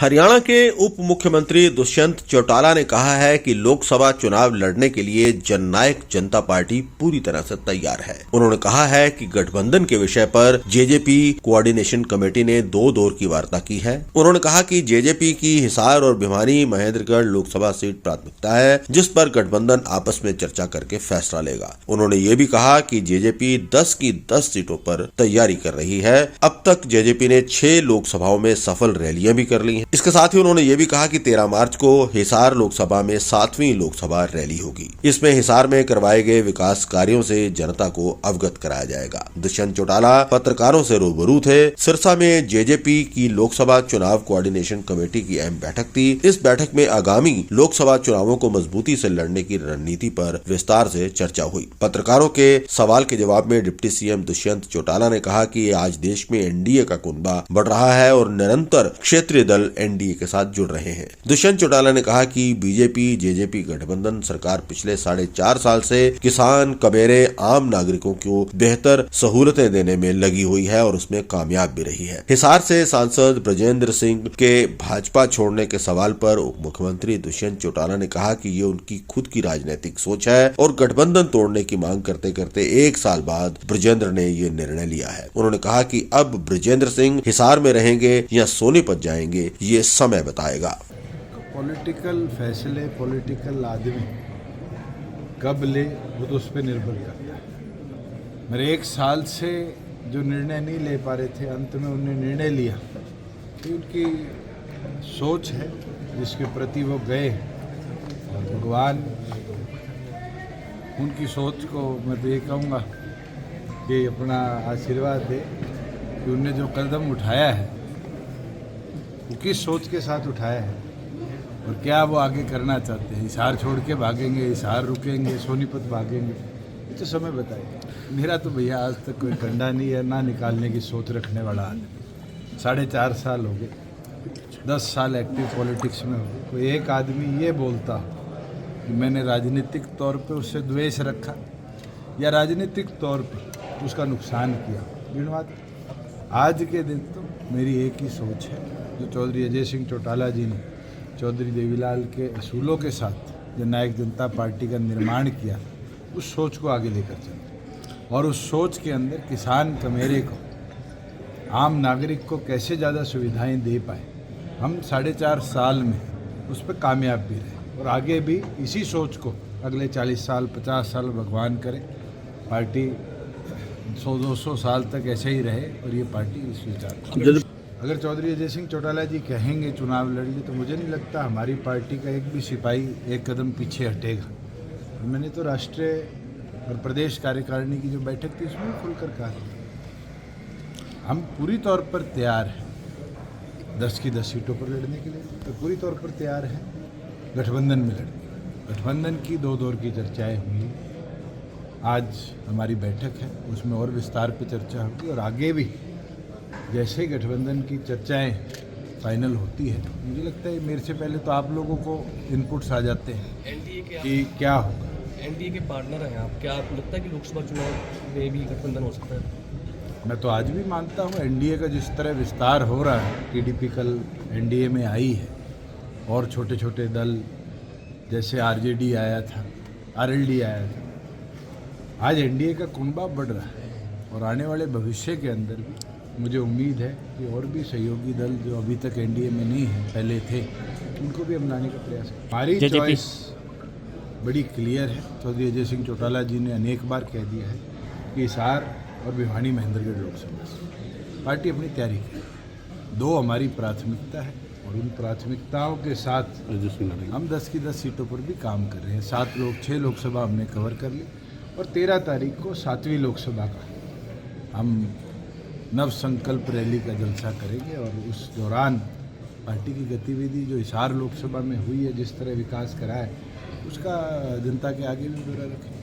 हरियाणा के उप मुख्यमंत्री दुष्यंत चौटाला ने कहा है कि लोकसभा चुनाव लड़ने के लिए जननायक जनता पार्टी पूरी तरह से तैयार है। उन्होंने कहा है कि गठबंधन के विषय पर जेजेपी कोऑर्डिनेशन कमेटी ने 2 दौर की वार्ता की है। उन्होंने कहा कि जेजेपी की हिसार और भिवानी महेंद्रगढ़ लोकसभा सीट प्राथमिकता है, जिस पर गठबंधन आपस में चर्चा करके फैसला लेगा। उन्होंने ये भी कहा कि जेजेपी 10 की 10 सीटों पर तैयारी कर रही है। अब तक जेजेपी ने 6 लोकसभाओं में सफल रैलियां भी कर ली हैं। इसके साथ ही उन्होंने ये भी कहा कि 13 मार्च को हिसार लोकसभा में 7वीं लोकसभा रैली होगी। इसमें हिसार में करवाए गए विकास कार्यों से जनता को अवगत कराया जाएगा। दुष्यंत चौटाला पत्रकारों से रूबरू थे। सिरसा में जेजेपी की लोकसभा चुनाव कोऑर्डिनेशन कमेटी की अहम बैठक थी। इस बैठक में आगामी लोकसभा चुनावों को मजबूती से लड़ने की रणनीति पर विस्तार से चर्चा हुई। पत्रकारों के सवाल के जवाब में डिप्टी सीएम दुष्यंत चौटाला ने कहा कि आज देश में एनडीए का कुनबा बढ़ रहा है और निरंतर क्षेत्रीय दल एनडीए के साथ जुड़ रहे हैं। दुष्यंत चौटाला ने कहा कि बीजेपी जेजेपी गठबंधन सरकार पिछले 4.5 साल से किसान, कबेरे, आम नागरिकों को बेहतर सहूलतें देने में लगी हुई है और उसमें कामयाब भी रही है। हिसार से सांसद ब्रजेंद्र सिंह के भाजपा छोड़ने के सवाल पर उप मुख्यमंत्री दुष्यंत चौटाला ने कहा कि ये उनकी खुद की राजनीतिक सोच है और गठबंधन तोड़ने की मांग करते करते 1 साल बाद ब्रजेंद्र ने ये निर्णय लिया है। उन्होंने कहा कि अब ब्रजेंद्र सिंह हिसार में रहेंगे या सोनीपत जाएंगे, ये समय बताएगा। पॉलिटिकल फैसले पॉलिटिकल आदमी कब ले वो तो उस पर निर्भर करता है। मेरे 1 साल से जो निर्णय नहीं ले पा रहे थे, अंत में उन्होंने निर्णय लिया कि उनकी सोच है जिसके प्रति वो गए और भगवान उनकी सोच को मैं तो ये कहूँगा कि अपना आशीर्वाद दे कि उनने जो कदम उठाया है वो किस सोच के साथ उठाया है और क्या वो आगे करना चाहते हैं। हिसार छोड़ के भागेंगे, हिसार रुकेंगे, सोनीपत भागेंगे, ये तो समय बताएगा। मेरा तो भैया आज तक कोई कंडा नहीं है, ना निकालने की सोच रखने वाला आदमी। 4.5 साल हो गए, 10 साल एक्टिव पॉलिटिक्स में हो गए। कोई एक आदमी ये बोलता कि मैंने राजनीतिक तौर पे उससे द्वेष रखा या राजनीतिक तौर पे उसका नुकसान किया, गिनवाद। आज के दिन तो मेरी एक ही सोच है, जो चौधरी अजय सिंह चौटाला जी ने चौधरी देवीलाल के असूलों के साथ जननायक जनता पार्टी का निर्माण किया, उस सोच को आगे लेकर चलते और उस सोच के अंदर किसान कमेरे को, आम नागरिक को कैसे ज़्यादा सुविधाएं दे पाए। हम 4.5 साल में उस पर कामयाब भी रहे और आगे भी इसी सोच को अगले 40 साल 50 साल भगवान करे पार्टी 100-200 साल तक ऐसे ही रहे और ये पार्टी इस विचार। अगर चौधरी अजय सिंह चौटाला जी कहेंगे चुनाव लड़िए तो मुझे नहीं लगता हमारी पार्टी का एक भी सिपाही एक कदम पीछे हटेगा। मैंने तो राष्ट्रीय और प्रदेश कार्यकारिणी की जो बैठक थी उसमें खुलकर कहा हम पूरी तौर पर तैयार हैं 10 की 10 सीटों पर लड़ने के लिए, तो पूरी तौर पर तैयार हैं गठबंधन में लड़ने। गठबंधन की 2 दौर की चर्चाएँ हुई, आज हमारी बैठक है, उसमें और विस्तार पर चर्चा होगी और आगे भी जैसे गठबंधन की चर्चाएं फाइनल होती है, मुझे लगता है मेरे से पहले तो आप लोगों को इनपुट्स आ जाते हैं एनडीए के कि क्या होगा। एनडीए के पार्टनर हैं आप, क्या आपको लगता है कि लोकसभा चुनाव में भी गठबंधन हो सकता है? मैं तो आज भी मानता हूँ एनडीए का जिस तरह विस्तार हो रहा है, टीडीपी कल एनडीए में आई है और छोटे छोटे दल जैसे आरजेडी आया था, आरएलडी आया था, आज एनडीए का कुनबा बढ़ रहा है और आने वाले भविष्य के अंदर भी मुझे उम्मीद है कि और भी सहयोगी दल जो अभी तक एनडीए में नहीं है, पहले थे, उनको भी हम लाने का प्रयास करें। हमारी चॉइस बड़ी क्लियर है। चौधरी अजय सिंह चौटाला जी ने अनेक बार कह दिया है कि हिसार और भिवानी महेंद्रगढ़ लोकसभा से पार्टी अपनी तैयारी करे। 2 हमारी प्राथमिकता है और उन प्राथमिकताओं के साथ हम 10 की 10 सीटों पर भी काम कर रहे हैं। 6 लोकसभा हमने कवर कर ली और 13 तारीख को 7वीं लोकसभा का हम नव संकल्प रैली का जलसा करेंगे और उस दौरान पार्टी की गतिविधि जो हिसार लोकसभा में हुई है, जिस तरह विकास करा है, उसका जनता के आगे भी ब्यौरा रखेंगे।